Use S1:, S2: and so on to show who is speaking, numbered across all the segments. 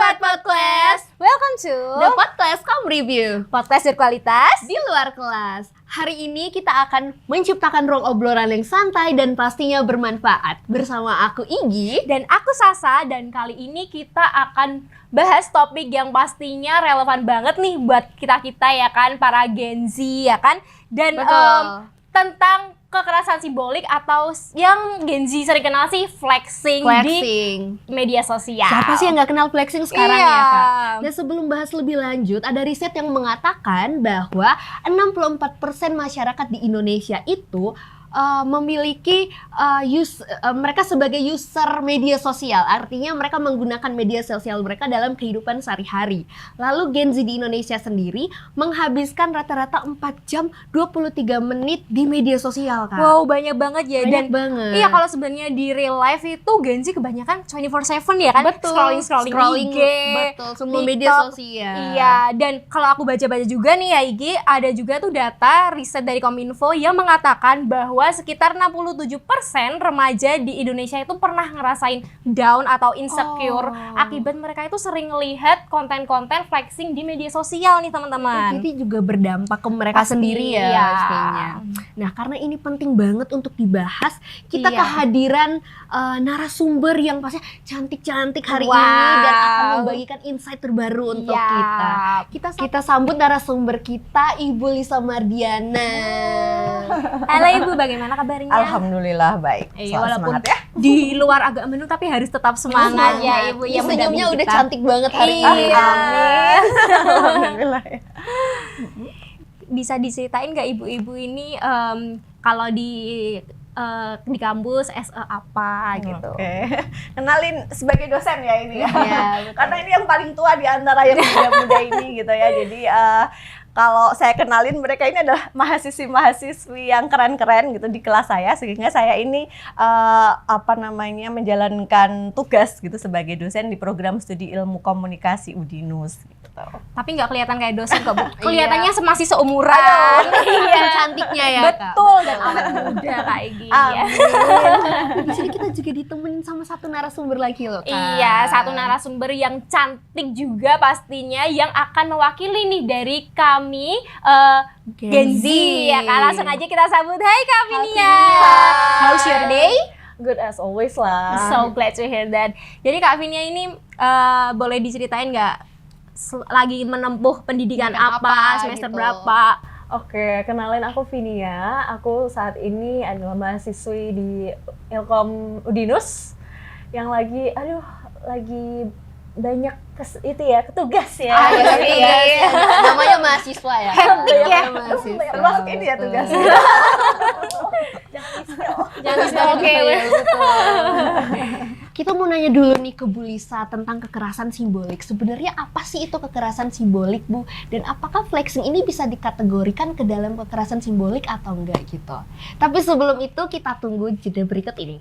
S1: Sobat Podcast,
S2: welcome to
S1: The Podcast Kaum Review,
S2: podcast berkualitas
S1: di luar kelas. Hari ini kita akan menciptakan ruang obrolan yang santai dan pastinya bermanfaat. Bersama aku Igi
S2: dan aku Sasa, dan kali ini kita akan bahas topik yang pastinya relevan banget nih buat kita-kita ya kan, para Gen Z ya kan. Dan tentang kekerasan simbolik atau yang Gen Z sering kenal sih flexing di media sosial.
S1: Siapa sih yang nggak kenal flexing sekarang
S2: iya.
S1: ya Kak? Dan sebelum bahas lebih lanjut, ada riset yang mengatakan bahwa 64% masyarakat di Indonesia itu memiliki mereka sebagai user media sosial. Artinya mereka menggunakan media sosial mereka dalam kehidupan sehari-hari. Lalu Gen Z di Indonesia sendiri menghabiskan rata-rata 4 jam 23 menit di media sosial, Kak.
S2: Wow, banyak banget ya.
S1: Banyak banget.
S2: Iya, kalau sebenarnya di real life itu Gen Z kebanyakan 24/7 ya kan?
S1: Betul.
S2: Scrolling IG.
S1: Betul, semua
S2: TikTok,
S1: media sosial.
S2: Iya, dan kalau aku baca-baca juga nih ya IG, ada juga tuh data riset dari Kominfo yang mengatakan bahwa sekitar 67% remaja di Indonesia itu pernah ngerasain down atau insecure akibat mereka itu sering lihat konten-konten flexing di media sosial nih teman-teman.
S1: Jadi juga berdampak ke mereka sendiri ya pastinya. Nah, karena ini penting banget untuk dibahas, kita kehadiran narasumber yang pasti cantik-cantik hari ini dan akan membagikan insight terbaru untuk kita. Kita sambut narasumber kita, Ibu Lisa Mardiana.
S2: Halo Ibu, bagaimana kabarnya?
S3: Alhamdulillah baik.
S2: Walaupun
S3: semangat ya.
S2: di luar agak menu tapi harus tetap semangat ya Ibu.
S1: Ya, senyumnya udah cantik banget hari ini.
S2: Amin.
S3: Alhamdulillah ya.
S2: Bisa diceritain nggak Ibu-ibu ini kalau di kampus apa gitu?
S3: Oke. Kenalin sebagai dosen ya ini ya.
S1: Iya,
S3: Karena ini yang paling tua di antara yang muda-muda ini gitu ya. Jadi kalau saya kenalin mereka ini adalah mahasiswi-mahasiswi yang keren-keren gitu di kelas saya, sehingga saya ini menjalankan tugas gitu sebagai dosen di program studi ilmu komunikasi Udinus gitu.
S2: Tapi nggak kelihatan kayak dosen kok, Bu. Kelihatannya masih seumuran.
S1: Iya, cantiknya ya,
S2: betul, dan awet muda kayak gini.
S1: Di sini kita juga ditemenin sama satu narasumber lagi loh, Kak.
S2: Iya, satu narasumber yang cantik juga pastinya, yang akan mewakili nih dari kami Gen Z ya kan. Langsung aja kita sambut. Hai Kak Finia. How's your day?
S3: Good as always lah.
S2: So glad to hear that. Jadi Kak Finia ini boleh diceritain nggak lagi menempuh pendidikan apa, semester
S1: gitu.
S2: berapa?
S3: Oke, kenalin aku Finia. Aku saat ini adalah mahasiswi di Ilkom Udinus yang lagi banyak ketugas ya.
S1: Namanya mahasiswa ya.
S2: Hektik ya.
S3: Termasuk ini ya tugasnya.
S2: Jangan oke.
S1: Kita mau nanya dulu nih ke Bu Lisa tentang kekerasan simbolik. Sebenarnya apa sih itu kekerasan simbolik, Bu? Dan apakah flexing ini bisa dikategorikan ke dalam kekerasan simbolik atau enggak gitu? Tapi sebelum itu kita tunggu jeda berikut ini.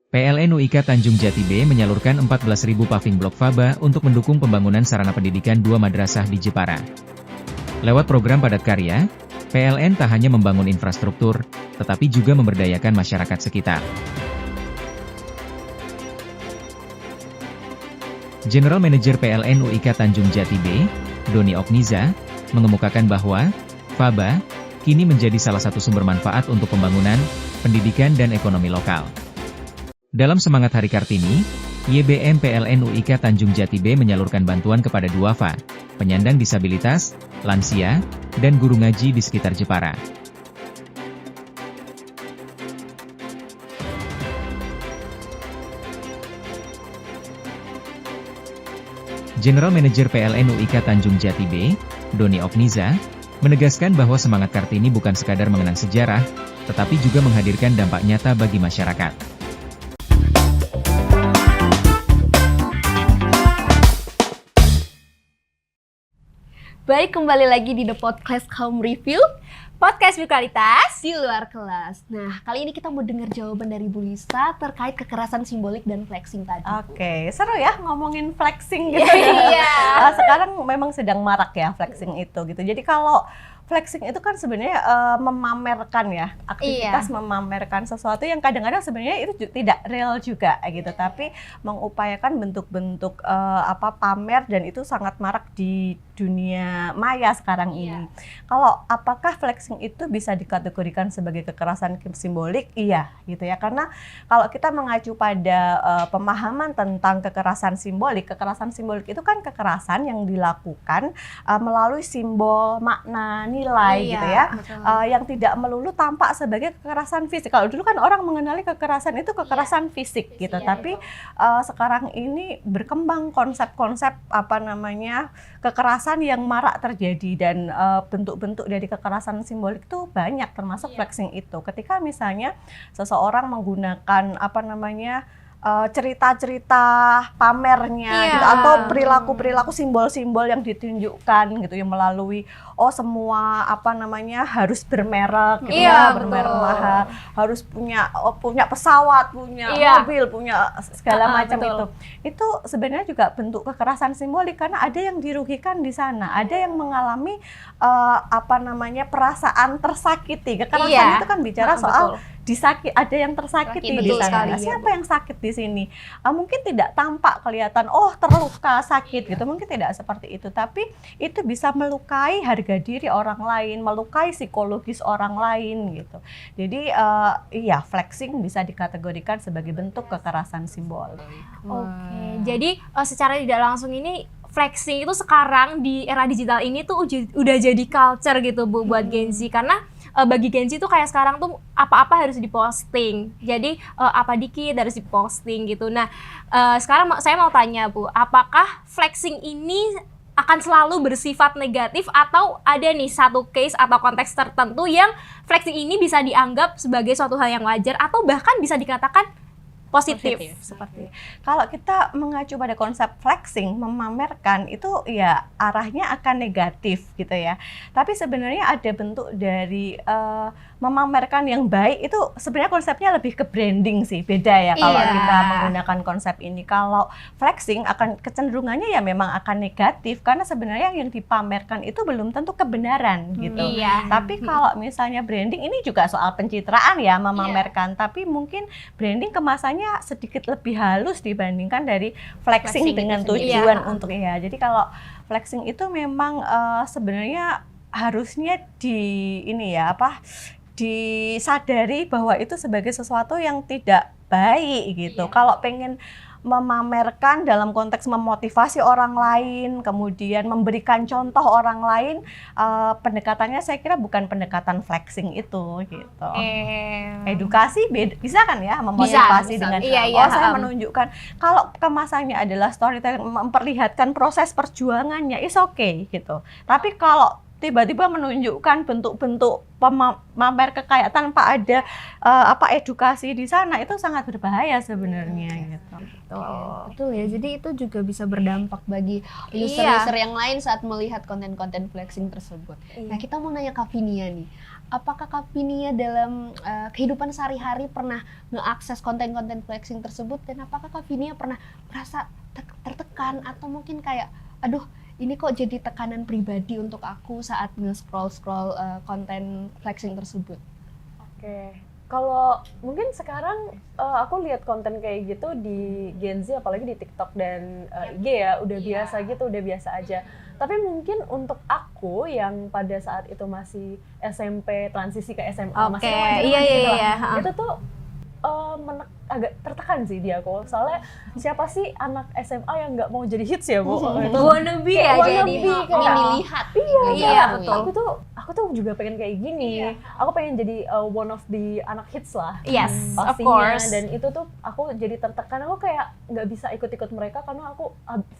S4: PLN UIK Tanjung Jati B menyalurkan 14.000 paving blok faba untuk mendukung pembangunan sarana pendidikan 2 madrasah di Jepara. Lewat program padat karya, PLN tak hanya membangun infrastruktur, tetapi juga memberdayakan masyarakat sekitar. General Manager PLN UIK Tanjung Jati B, Doni Okniza, mengemukakan bahwa faba kini menjadi salah satu sumber manfaat untuk pembangunan, pendidikan dan ekonomi lokal. Dalam semangat Hari Kartini, YBM PLN UIK Tanjung Jati B menyalurkan bantuan kepada duafa, penyandang disabilitas, lansia, dan guru ngaji di sekitar Jepara. General Manager PLN UIK Tanjung Jati B, Doni Okniza, menegaskan bahwa semangat Kartini bukan sekadar mengenang sejarah, tetapi juga menghadirkan dampak nyata bagi masyarakat.
S1: Baik, kembali lagi di The Podcast Kaum Review,
S2: podcast berkualitas
S1: di luar kelas. Nah, kali ini kita mau dengar jawaban dari Bu Lisa terkait kekerasan simbolik dan flexing tadi.
S3: Oke, seru ya ngomongin flexing gitu.
S2: Iya.
S3: Sekarang memang sedang marak ya flexing itu gitu. Jadi kalau flexing itu kan sebenarnya memamerkan ya, aktivitas memamerkan sesuatu yang kadang-kadang sebenarnya itu tidak real juga gitu, tapi mengupayakan bentuk-bentuk pamer, dan itu sangat marak di dunia maya sekarang ini. Kalau apakah flexing itu bisa dikategorikan sebagai kekerasan simbolik? Iya gitu ya, karena kalau kita mengacu pada pemahaman tentang kekerasan simbolik itu kan kekerasan yang dilakukan melalui simbol, makna, nilai gitu ya, yang tidak melulu tampak sebagai kekerasan fisik. Kalau dulu kan orang mengenali kekerasan itu kekerasan fisik gitu, tapi sekarang ini berkembang konsep-konsep kekerasan yang marak terjadi, dan bentuk-bentuk dari kekerasan simbolik itu banyak, termasuk flexing itu. Ketika misalnya seseorang menggunakan cerita-cerita pamernya gitu, atau perilaku-perilaku simbol-simbol yang ditunjukkan gitu ya, melalui semua harus bermerek gitu ya, bermerek mahal, harus punya pesawat, punya mobil, punya segala macam itu sebenarnya juga bentuk kekerasan simbolik, karena ada yang dirugikan di sana, ada yang mengalami perasaan tersakiti. Kekerasan itu kan bicara soal ada yang tersakiti di sana. Siapa yang sakit di sini? Mungkin tidak tampak kelihatan, terluka, sakit gitu. Mungkin tidak seperti itu, tapi itu bisa melukai harga diri orang lain, melukai psikologis orang lain gitu. Jadi flexing bisa dikategorikan sebagai bentuk kekerasan simbol.
S2: Oke, jadi secara tidak langsung ini flexing itu sekarang di era digital ini tuh udah jadi culture gitu Bu, buat Gen Z, karena bagi Gen Z tuh kayak sekarang tuh apa-apa harus diposting. Jadi apa dikit harus diposting gitu. Nah, sekarang saya mau tanya Bu, apakah flexing ini akan selalu bersifat negatif, atau ada nih satu case atau konteks tertentu yang flexing ini bisa dianggap sebagai suatu hal yang wajar atau bahkan bisa dikatakan positif.
S3: Seperti kalau kita mengacu pada konsep flexing, memamerkan, itu ya arahnya akan negatif gitu ya. Tapi sebenarnya ada bentuk dari memamerkan yang baik, itu sebenarnya konsepnya lebih ke branding sih, beda ya kalau kita menggunakan konsep ini. Kalau flexing akan kecenderungannya ya memang akan negatif, karena sebenarnya yang dipamerkan itu belum tentu kebenaran gitu. Tapi kalau misalnya branding, ini juga soal pencitraan ya, memamerkan, tapi mungkin branding kemasannya sedikit lebih halus dibandingkan dari flexing dengan tujuan untuk jadi kalau flexing itu memang sebenarnya harusnya disadari bahwa itu sebagai sesuatu yang tidak baik gitu. Kalau pengen memamerkan dalam konteks memotivasi orang lain, kemudian memberikan contoh orang lain, pendekatannya saya kira bukan pendekatan flexing itu gitu. Edukasi bisa kan ya, memotivasi dengan saya menunjukkan, kalau kemasannya adalah storytelling, memperlihatkan proses perjuangannya, is okay gitu. Tapi kalau tiba-tiba menunjukkan bentuk-bentuk pamer kekayaan tanpa ada edukasi di sana, itu sangat berbahaya sebenarnya gitu.
S1: Betul ya, jadi itu juga bisa berdampak bagi user-user yang lain saat melihat konten-konten flexing tersebut. Nah, kita mau nanya Kak Vinia nih, apakah Kak Vinia dalam kehidupan sehari-hari pernah ngeakses konten-konten flexing tersebut, dan apakah Kak Vinia pernah merasa tertekan atau mungkin kayak, aduh ini kok jadi tekanan pribadi untuk aku saat nge-scroll konten flexing tersebut?
S5: Oke, kalau mungkin sekarang aku lihat konten kayak gitu di Gen Z, apalagi di TikTok dan IG ya, udah biasa gitu, udah biasa aja. Tapi mungkin untuk aku yang pada saat itu masih SMP, transisi ke SMA, masih itu tuh agak tertekan sih di aku. Soalnya siapa sih anak SMA yang nggak mau jadi hits ya, Bu?
S2: Wannabe ya, jadi
S1: dilihat.
S5: Betul. Aku tuh juga pengen kayak gini. Aku pengen jadi one of the anak hits lah.
S2: Yes,
S5: pastinya.
S2: of course.
S5: Dan itu tuh aku jadi tertekan. Aku kayak nggak bisa ikut-ikut mereka karena aku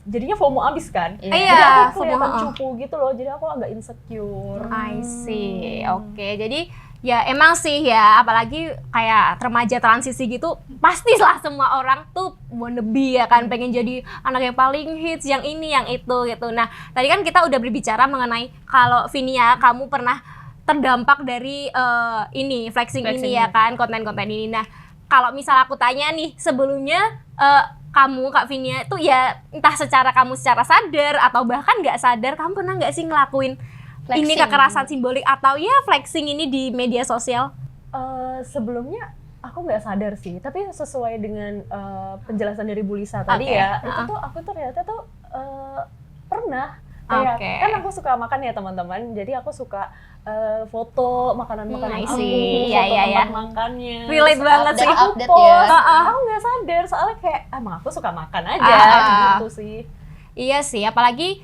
S5: jadinya FOMO abis kan. Jadi aku kelihatan cupu gitu loh. Jadi aku agak insecure.
S2: I see. Oke, jadi ya emang sih ya, apalagi kayak remaja transisi gitu, pastilah semua orang tuh wannabe ya kan, pengen jadi anak yang paling hits, yang ini, yang itu gitu. Nah, tadi kan kita udah berbicara mengenai kalau Vinia, kamu pernah terdampak dari flexing ini ya kan, konten-konten ini. Nah, kalau misal aku tanya nih, sebelumnya kamu, Kak Vinia, itu ya entah secara kamu secara sadar atau bahkan nggak sadar, kamu pernah nggak sih ngelakuin ini kekerasan simbolik atau ya flexing ini di media sosial?
S5: Sebelumnya aku nggak sadar sih, tapi sesuai dengan penjelasan dari Bu Lisa tadi ya, itu tuh aku ternyata tuh pernah kayak kan aku suka makan ya teman-teman, jadi aku suka foto makanan-makanan aku, foto tempat makannya,
S2: relate banget sih,
S5: aku
S1: update
S5: post,
S1: ya.
S5: aku nggak sadar soalnya kayak emang aku suka makan aja gitu sih.
S2: Iya sih, apalagi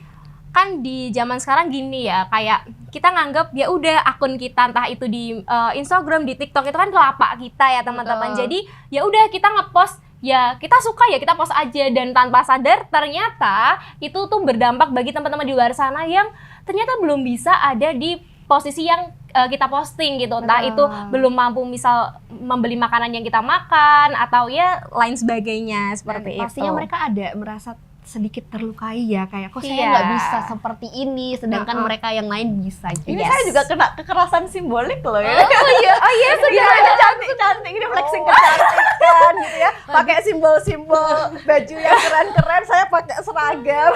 S2: kan di zaman sekarang gini ya, kayak kita nganggap ya udah akun kita entah itu di Instagram, di TikTok itu kan telapak kita ya teman-teman. Jadi ya udah kita ngepost ya kita suka ya kita post aja, dan tanpa sadar ternyata itu tuh berdampak bagi teman-teman di luar sana yang ternyata belum bisa ada di posisi yang kita posting gitu. Entah itu belum mampu misal membeli makanan yang kita makan atau ya lain sebagainya seperti itu.
S1: Pastinya mereka ada merasa sedikit terlukai ya, kayak kok saya nggak bisa seperti ini, sedangkan mereka yang lain bisa.
S3: Ini saya juga kena kekerasan simbolik loh ya.
S1: Oh iya,
S3: Iya, cantik-cantik ini flexing kecantikan gitu ya. Pakai simbol-simbol baju yang keren-keren, saya pakai seragam.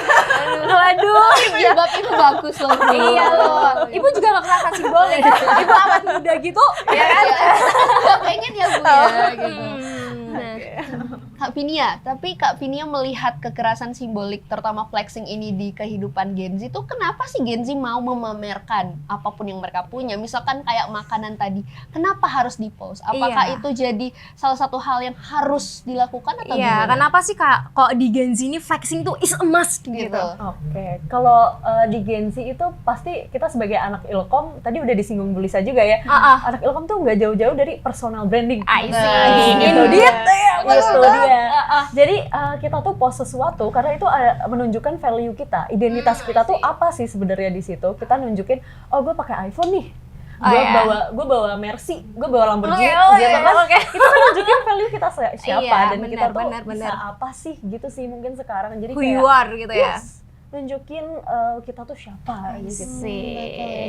S2: Waduh,
S1: jilbab itu bagus loh.
S2: iya loh. Ibu juga nggak kekerasan simbolik. Ibu awet muda gitu, ya kan?
S1: Gak pengen ya Bu ya gitu. Nah, Kak Vinia, tapi Kak Vinia melihat kekerasan simbolik terutama flexing ini di kehidupan Gen Z itu kenapa sih Gen Z mau memamerkan apapun yang mereka punya? Misalkan kayak makanan tadi, kenapa harus di-post? Apakah itu jadi salah satu hal yang harus dilakukan atau gimana?
S2: Kenapa sih Kak kok di Gen Z ini flexing tuh is a must gitu?
S5: Oke, kalau di Gen Z itu pasti kita sebagai anak Ilkom, tadi udah disinggung Bu Lisa juga ya, anak Ilkom tuh nggak jauh-jauh dari personal branding.
S2: I see.
S5: Gitu dia.
S2: Betul.
S5: Jadi kita tuh post sesuatu karena itu menunjukkan value kita, identitas kita tuh apa sih sebenarnya di situ. Kita nunjukin, oh gue pakai iPhone nih, gue bawa Mercy, gue bawa Lamborghini, gitu kan. Itu kan nunjukin value kita siapa dan kita tuh bisa apa sih gitu sih mungkin sekarang. Jadi
S2: Who you are gitu ya.
S5: Nunjukin kita tuh siapa gitu.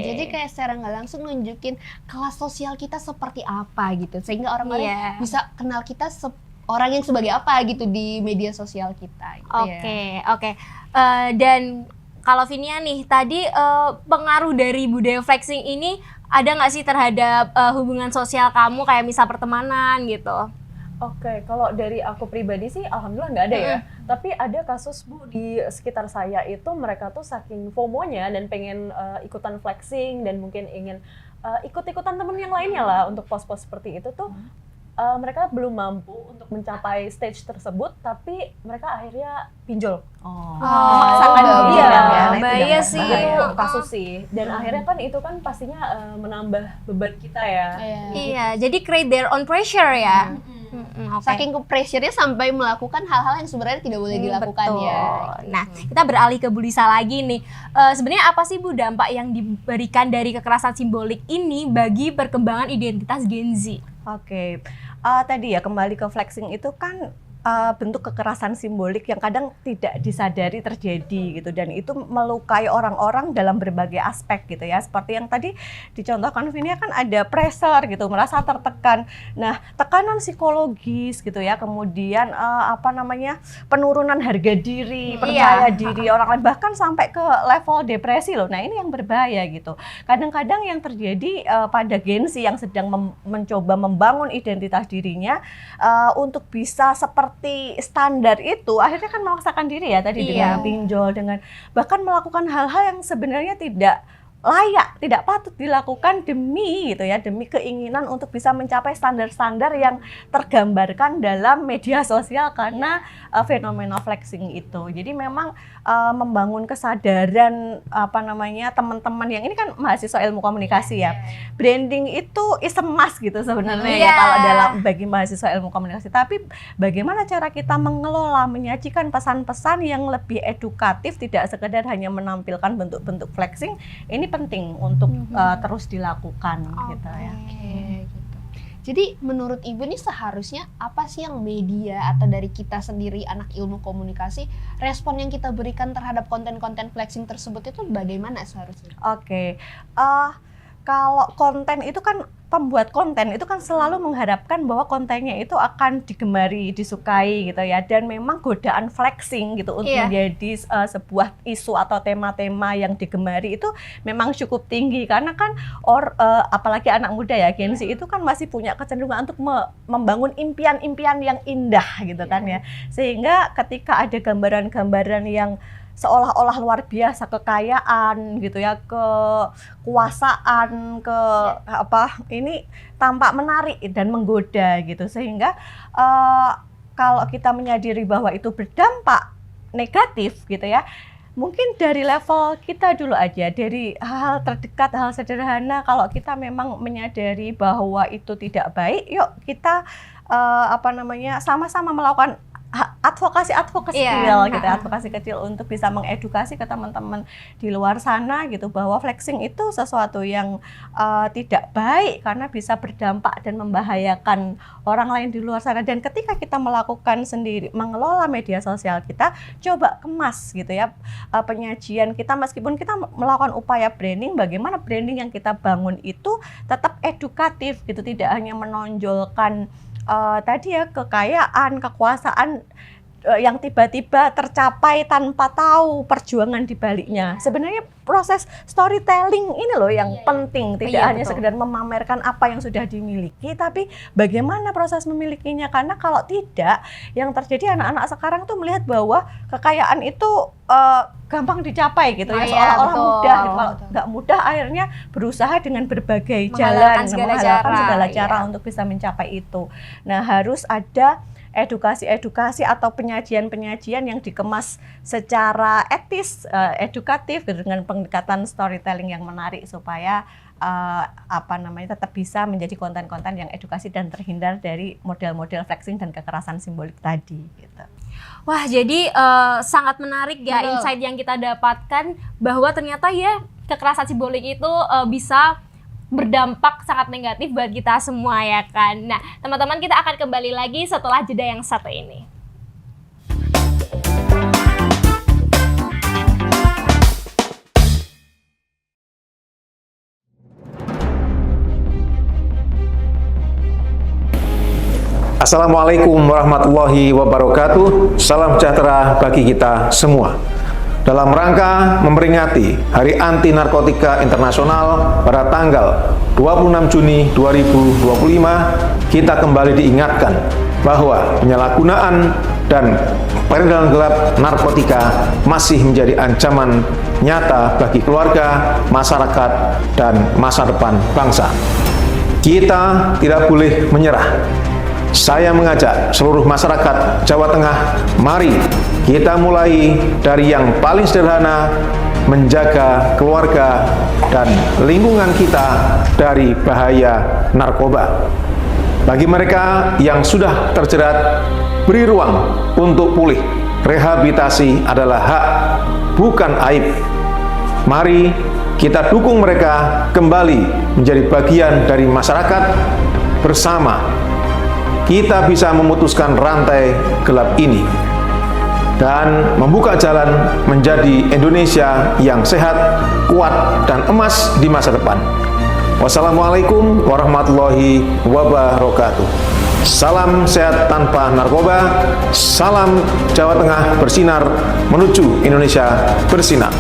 S1: Jadi kayak secara nggak langsung nunjukin kelas sosial kita seperti apa gitu, sehingga orang-orang bisa kenal kita orang yang sebagai apa gitu di media sosial kita gitu.
S2: Oke. Dan kalau Vinia nih tadi pengaruh dari budaya flexing ini ada nggak sih terhadap hubungan sosial kamu kayak misal pertemanan gitu?
S5: Oke, kalau dari aku pribadi sih alhamdulillah nggak ada ya. Tapi ada kasus Bu di sekitar saya itu mereka tuh saking FOMO-nya dan pengen ikutan flexing dan mungkin ingin ikut-ikutan temen yang lainnya lah untuk post-post seperti itu tuh mereka belum mampu untuk mencapai stage tersebut, tapi mereka akhirnya pinjol.
S2: Bahaya sih.
S5: Itu kasus sih. Dan akhirnya kan itu kan pastinya menambah beban kita ya.
S2: Iya, jadi create their own pressure ya.
S1: Saking ke pressure-nya sampai melakukan hal-hal yang sebenarnya tidak boleh dilakukan ya.
S2: Nah, kita beralih ke Bu Lisa lagi nih. Sebenarnya apa sih Bu dampak yang diberikan dari kekerasan simbolik ini bagi perkembangan identitas Gen Z?
S3: Oke, tadi ya kembali ke flexing itu kan bentuk kekerasan simbolik yang kadang tidak disadari terjadi gitu, dan itu melukai orang-orang dalam berbagai aspek gitu ya. Seperti yang tadi dicontohkan Vinia kan ada pressure gitu, merasa tertekan. Nah, tekanan psikologis gitu ya, kemudian penurunan harga diri, percaya diri orang lain, bahkan sampai ke level depresi loh. Nah, ini yang berbahaya gitu. Kadang-kadang yang terjadi pada Gen Z yang sedang mencoba membangun identitas dirinya untuk bisa seperti standar itu, akhirnya kan memaksakan diri ya tadi dengan pinjol, dengan bahkan melakukan hal-hal yang sebenarnya tidak layak, tidak patut dilakukan demi keinginan untuk bisa mencapai standar-standar yang tergambarkan dalam media sosial karena fenomena flexing itu. Jadi memang membangun kesadaran teman-teman yang ini kan mahasiswa ilmu komunikasi ya. Branding itu is a must gitu sebenarnya ya kalau dalam bagi mahasiswa ilmu komunikasi. Tapi bagaimana cara kita mengelola, menyajikan pesan-pesan yang lebih edukatif, tidak sekedar hanya menampilkan bentuk-bentuk flexing, ini penting untuk terus dilakukan gitu ya.
S1: Gitu. Jadi menurut Ibu nih seharusnya apa sih yang media atau dari kita sendiri anak ilmu komunikasi, respon yang kita berikan terhadap konten-konten flexing tersebut itu bagaimana seharusnya?
S3: Oke, kalau konten itu kan pembuat konten itu kan selalu mengharapkan bahwa kontennya itu akan digemari, disukai gitu ya, dan memang godaan flexing gitu untuk menjadi sebuah isu atau tema-tema yang digemari itu memang cukup tinggi karena kan apalagi anak muda ya Gen Z itu kan masih punya kecenderungan untuk membangun impian-impian yang indah gitu kan ya, sehingga ketika ada gambaran-gambaran yang seolah-olah luar biasa, kekayaan gitu ya, kekuasaan, ini tampak menarik dan menggoda gitu, sehingga kalau kita menyadari bahwa itu berdampak negatif gitu ya, mungkin dari level kita dulu aja, dari hal terdekat, hal sederhana, kalau kita memang menyadari bahwa itu tidak baik, yuk kita sama-sama melakukan advokasi kecil gitu ya, advokasi kecil untuk bisa mengedukasi ke teman-teman di luar sana gitu bahwa flexing itu sesuatu yang tidak baik karena bisa berdampak dan membahayakan orang lain di luar sana. Dan ketika kita melakukan sendiri, mengelola media sosial kita, coba kemas gitu ya penyajian kita, meskipun kita melakukan upaya branding, bagaimana branding yang kita bangun itu tetap edukatif gitu, tidak hanya menonjolkan tadi ya kekayaan, kekuasaan yang tiba-tiba tercapai tanpa tahu perjuangan di baliknya. Sebenarnya proses storytelling ini loh yang penting, tidak hanya sekedar memamerkan apa yang sudah dimiliki, tapi bagaimana proses memilikinya. Karena kalau tidak, yang terjadi anak-anak sekarang tuh melihat bahwa kekayaan itu gampang dicapai gitu ya, seolah-olah mudah gitu. Kalau nggak mudah akhirnya berusaha dengan berbagai jalan, menghalalkan segala cara untuk bisa mencapai itu. Nah, harus ada edukasi atau penyajian yang dikemas secara etis, edukatif dengan pendekatan storytelling yang menarik supaya tetap bisa menjadi konten-konten yang edukasi dan terhindar dari model-model flexing dan kekerasan simbolik tadi gitu.
S2: Wah, jadi sangat menarik ya insight yang kita dapatkan bahwa ternyata ya kekerasan simbolik itu bisa berdampak sangat negatif buat kita semua ya kan. Nah, teman-teman, kita akan kembali lagi setelah jeda yang satu ini.
S6: Assalamualaikum warahmatullahi wabarakatuh. Salam sejahtera bagi kita semua. Dalam rangka memperingati Hari Anti Narkotika Internasional pada tanggal 26 Juni 2025, kita kembali diingatkan bahwa penyalahgunaan dan peredaran gelap narkotika masih menjadi ancaman nyata bagi keluarga, masyarakat, dan masa depan bangsa. Kita tidak boleh menyerah. Saya mengajak seluruh masyarakat Jawa Tengah, mari kita mulai dari yang paling sederhana, menjaga keluarga dan lingkungan kita dari bahaya narkoba. Bagi mereka yang sudah terjerat, beri ruang untuk pulih. Rehabilitasi adalah hak, bukan aib. Mari kita dukung mereka kembali menjadi bagian dari masyarakat. Bersama kita bisa memutuskan rantai gelap ini dan membuka jalan menjadi Indonesia yang sehat, kuat, dan emas di masa depan. Wassalamualaikum warahmatullahi wabarakatuh. Salam sehat tanpa narkoba. Salam Jawa Tengah bersinar menuju Indonesia bersinar.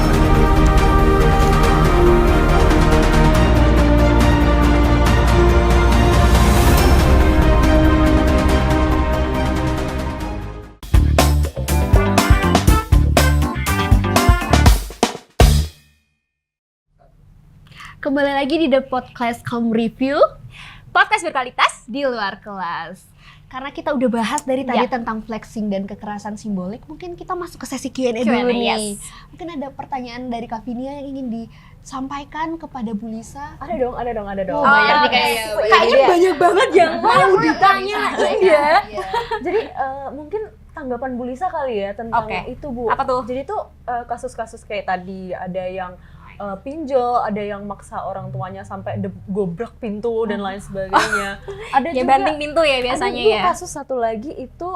S1: Kembali lagi di The Podcast Come Review,
S2: podcast berkualitas
S1: di luar kelas. Karena kita udah bahas dari tadi tentang flexing dan kekerasan simbolik, mungkin kita masuk ke sesi Q&A dulu nih. Mungkin ada pertanyaan dari Kak Vinia yang ingin disampaikan kepada Bu Lisa.
S5: Ada dong.
S1: Oh, banyak nih kayaknya banyak banget yang mau ditanyain ya.
S5: Jadi mungkin tanggapan Bu Lisa kali ya tentang itu, Bu.
S2: Apa tuh?
S5: Jadi tuh kasus-kasus kayak tadi ada yang pinjol, ada yang maksa orang tuanya sampai gobrak pintu dan lain sebagainya. Ada
S2: ya
S5: juga
S2: banting pintu ya biasanya ya.
S5: Ada kasus satu lagi itu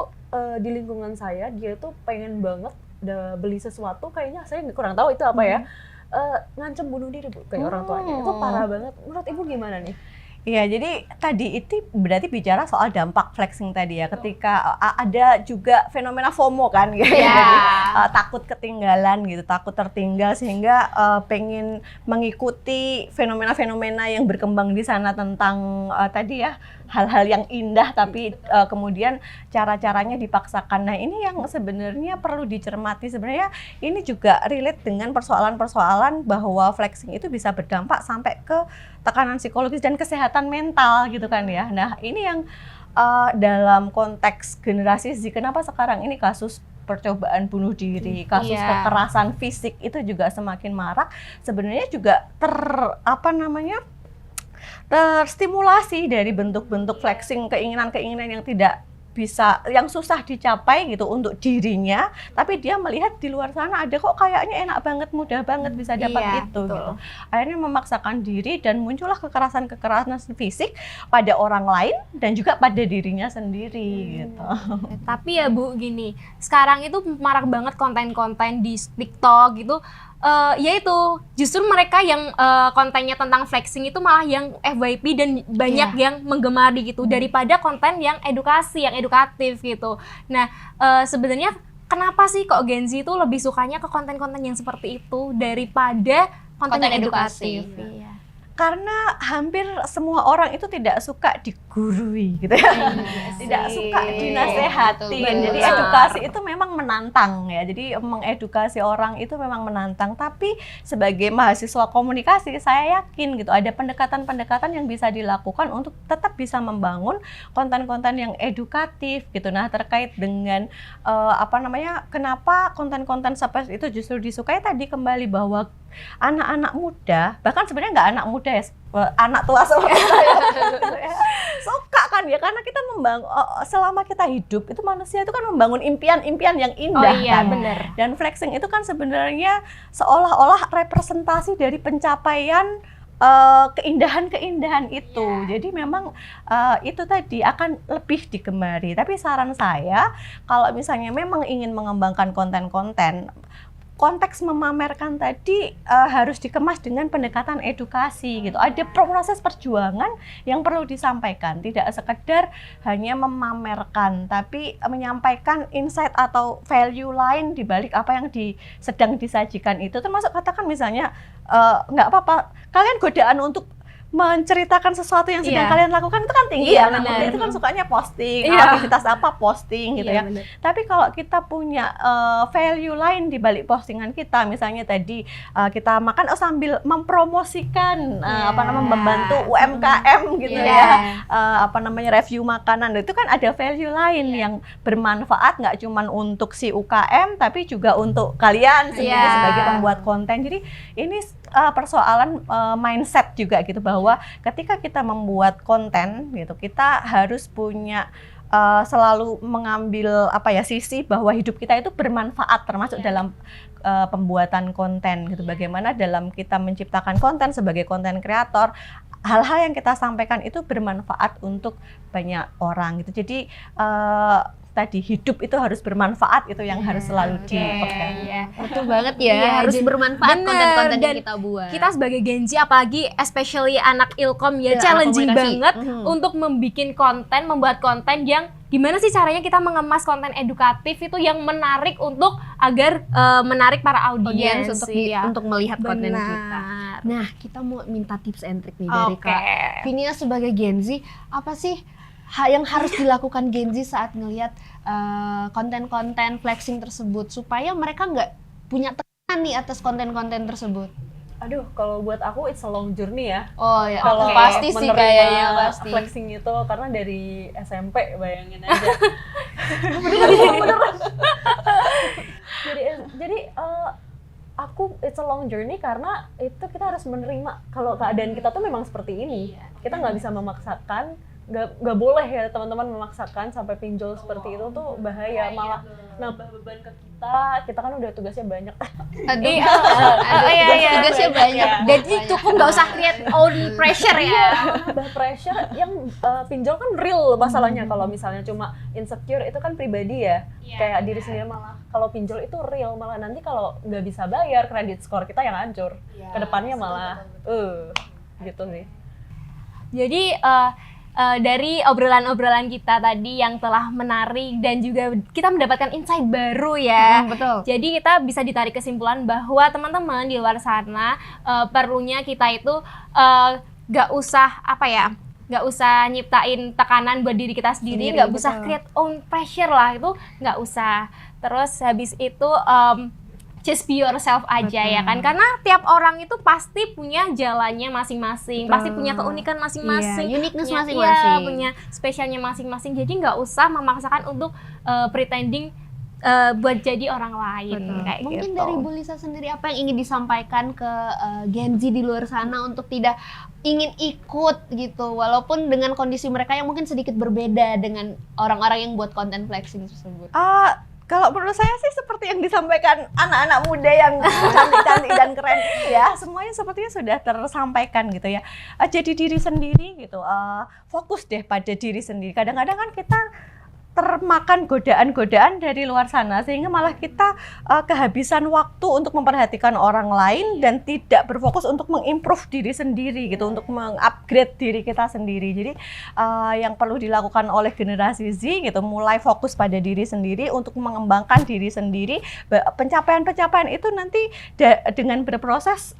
S5: di lingkungan saya, dia tuh pengen banget beli sesuatu, kayaknya saya kurang tahu itu apa ya. Ngancem bunuh diri, Bu, kayak orang tuanya. Itu parah banget. Menurut Ibu gimana nih?
S3: Iya, jadi tadi itu berarti bicara soal dampak flexing tadi ya. Ketika ada juga fenomena FOMO kan, gitu. Jadi takut ketinggalan gitu, takut tertinggal sehingga pengen mengikuti fenomena-fenomena yang berkembang di sana tentang tadi ya hal-hal yang indah, tapi kemudian cara-caranya dipaksakan. Nah, ini yang sebenarnya perlu dicermati. Sebenarnya ini juga relate dengan persoalan-persoalan bahwa flexing itu bisa berdampak sampai ke tekanan psikologis dan kesehatan mental gitu kan ya. Nah, ini yang dalam konteks generasi Z, kenapa sekarang ini kasus percobaan bunuh diri, kasus kekerasan fisik itu juga semakin marak. Sebenarnya juga terstimulasi dari bentuk-bentuk flexing, keinginan-keinginan yang tidak bisa, yang susah dicapai gitu untuk dirinya, tapi dia melihat di luar sana ada kok kayaknya enak banget, mudah banget bisa dapat itu gitu. Akhirnya memaksakan diri dan muncullah kekerasan fisik pada orang lain dan juga pada dirinya sendiri gitu.
S2: Tapi ya Bu, gini, sekarang itu marak banget konten-konten di TikTok gitu. Yaitu justru mereka yang kontennya tentang flexing itu malah yang FYP dan banyak yang menggemari gitu daripada konten yang edukasi, yang edukatif gitu. Nah, sebenarnya kenapa sih kok Gen Z itu lebih sukanya ke konten-konten yang seperti itu daripada konten yang edukatif? Iya.
S3: Karena hampir semua orang itu tidak suka digurui gitu ya, tidak suka dinasehati. Jadi edukasi itu memang menantang ya, jadi mengedukasi orang itu memang menantang. Tapi sebagai mahasiswa komunikasi, saya yakin gitu ada pendekatan-pendekatan yang bisa dilakukan untuk tetap bisa membangun konten-konten yang edukatif gitu. Nah, terkait dengan kenapa konten-konten seperti itu justru disukai, tadi kembali bahwa anak-anak muda, bahkan sebenarnya nggak anak muda ya, anak tua seperti saya suka kan ya, karena kita membangun selama kita hidup itu manusia itu kan membangun impian-impian yang indah kan.
S2: Bener.
S3: Dan flexing itu kan sebenarnya seolah-olah representasi dari pencapaian keindahan-keindahan itu. Jadi memang itu tadi akan lebih digemari. Tapi saran saya, kalau misalnya memang ingin mengembangkan konten-konten, konteks memamerkan tadi harus dikemas dengan pendekatan edukasi gitu. Ada proses perjuangan yang perlu disampaikan, tidak sekedar hanya memamerkan, tapi menyampaikan insight atau value lain di balik apa yang sedang disajikan itu. Termasuk katakan misalnya nggak apa-apa, kalian godaan untuk menceritakan sesuatu yang sedang kalian lakukan itu kan tinggi ya, itu kan sukanya posting, aktivitas apa posting gitu ya. Bener. Tapi kalau kita punya value lain di balik postingan kita, misalnya tadi kita makan sambil mempromosikan membantu UMKM gitu review makanan, itu kan ada value lain yang bermanfaat nggak cuma untuk si UKM tapi juga untuk kalian sendiri sebagai pembuat konten. Jadi ini persoalan mindset juga gitu, bahwa ketika kita membuat konten gitu, kita harus punya selalu mengambil sisi bahwa hidup kita itu bermanfaat, termasuk dalam pembuatan konten gitu. Bagaimana dalam kita menciptakan konten sebagai konten kreator, hal-hal yang kita sampaikan itu bermanfaat untuk banyak orang gitu. Jadi tadi hidup itu harus bermanfaat, itu yang harus selalu dipegang.
S1: Betul banget ya, harus bermanfaat konten-konten yang kita buat.
S2: Kita sebagai Gen Z, apalagi especially anak Ilkom ya, challenging banget untuk membuat konten yang gimana sih caranya kita mengemas konten edukatif itu yang menarik untuk agar menarik para audiens
S1: untuk melihat konten kita. Nah, kita mau minta tips and trick nih dari Kak Vinia sebagai Gen Z, apa sih yang harus dilakukan Gen Z saat ngelihat konten-konten flexing tersebut supaya mereka nggak punya tekanan nih atas konten-konten tersebut?
S5: Aduh, kalau buat aku it's a long journey ya.
S1: Oh ya,
S5: kalau
S1: pasti sih kayaknya pasti.
S5: Flexing itu karena dari SMP, bayangin aja. Jadi aku it's a long journey karena itu kita harus menerima kalau keadaan kita tuh memang seperti ini. Kita nggak bisa memaksakan, nggak boleh ya teman-teman memaksakan sampai pinjol seperti itu tuh bahaya, malah nambah beban ke kita kan udah tugasnya banyak.
S1: Tugasnya banyak.
S2: Jadi cukup nggak usah create own pressure ya.
S5: Nambah pressure yang pinjol kan real masalahnya. Kalau misalnya cuma insecure itu kan pribadi ya, kayak diri sendiri. Malah kalau pinjol itu real, malah nanti kalau nggak bisa bayar, kredit skor kita yang hancur. Kedepannya malah gitu sih.
S2: Jadi dari obrolan-obrolan kita tadi yang telah menarik dan juga kita mendapatkan insight baru ya.
S1: Betul.
S2: Jadi kita bisa ditarik kesimpulan bahwa teman-teman di luar sana perlunya kita itu nggak usah nyiptain tekanan buat diri kita sendiri, nggak usah create own pressure lah, itu nggak usah. Terus habis itu just be yourself aja ya kan, karena tiap orang itu pasti punya jalannya masing-masing, pasti punya keunikan masing-masing,
S1: uniqueness
S2: punya-
S1: masing-masing.
S2: iya, punya spesialnya masing-masing. Jadi nggak usah memaksakan untuk pretending buat jadi orang lain kayak
S1: Mungkin
S2: gitu.
S1: dari Bu Lisa sendiri apa yang ingin disampaikan ke Gen Z di luar sana untuk tidak ingin ikut gitu, walaupun dengan kondisi mereka yang mungkin sedikit berbeda dengan orang-orang yang buat konten flexing tersebut.
S3: Kalau menurut saya sih seperti yang disampaikan anak-anak muda yang cantik-cantik dan keren ini ya, semuanya sepertinya sudah tersampaikan gitu ya. Jadi diri sendiri gitu, fokus deh pada diri sendiri. Kadang-kadang kan kita termakan godaan-godaan dari luar sana sehingga malah kita kehabisan waktu untuk memperhatikan orang lain dan tidak berfokus untuk mengimprove diri sendiri gitu, untuk mengupgrade diri kita sendiri. Jadi yang perlu dilakukan oleh generasi Z gitu, mulai fokus pada diri sendiri untuk mengembangkan diri sendiri. Pencapaian-pencapaian itu nanti dengan berproses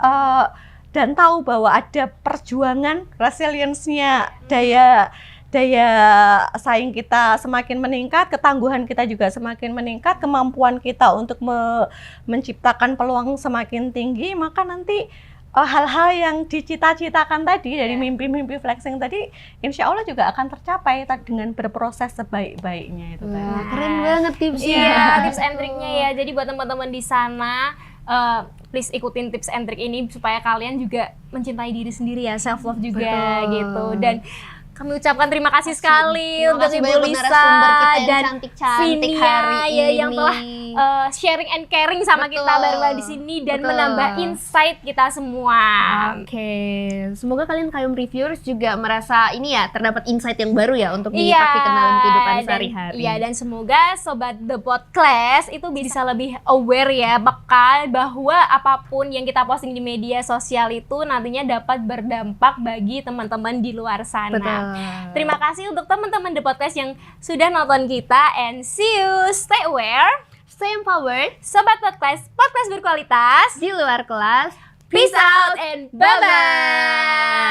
S3: dan tahu bahwa ada perjuangan, resilience-nya, daya saing kita semakin meningkat, ketangguhan kita juga semakin meningkat, kemampuan kita untuk menciptakan peluang semakin tinggi, maka nanti hal-hal yang dicita-citakan tadi dari mimpi-mimpi flexing tadi, insya Allah juga akan tercapai dengan berproses sebaik-baiknya itu.
S1: Wah, keren banget tipsnya.
S2: Iya, tips and triknya ya. Jadi buat teman-teman di sana, please ikutin tips and trik ini supaya kalian juga mencintai diri sendiri ya, self love juga gitu. Dan kami ucapkan terima kasih sekali
S1: Terima
S2: untuk
S1: kasih
S2: Ibu
S1: banyak
S2: Lisa
S1: narasumber kita yang
S2: dan
S1: cantik-cantik
S2: Vinia
S1: hari
S2: ya, yang
S1: ini.
S2: telah sharing and caring sama
S1: Betul.
S2: kita bareng di sini dan
S1: Betul.
S2: menambah insight kita semua.
S1: Oke, semoga kalian Kayum Reviewers juga merasa ini ya, terdapat insight yang baru ya untuk
S2: Iya,
S1: dikasih dalam kehidupan
S2: dan-
S1: sehari-hari.
S2: Iya, dan semoga sobat The Podcast itu bisa lebih aware ya, bakal bahwa apapun yang kita posting di media sosial itu nantinya dapat berdampak bagi teman-teman di luar sana.
S1: Betul.
S2: Terima kasih untuk teman-teman The Podcast yang sudah nonton kita, and see you, stay aware,
S1: Stay empowered
S2: sobat podcast, podcast berkualitas.
S1: di luar kelas.
S2: Peace out and bye-bye.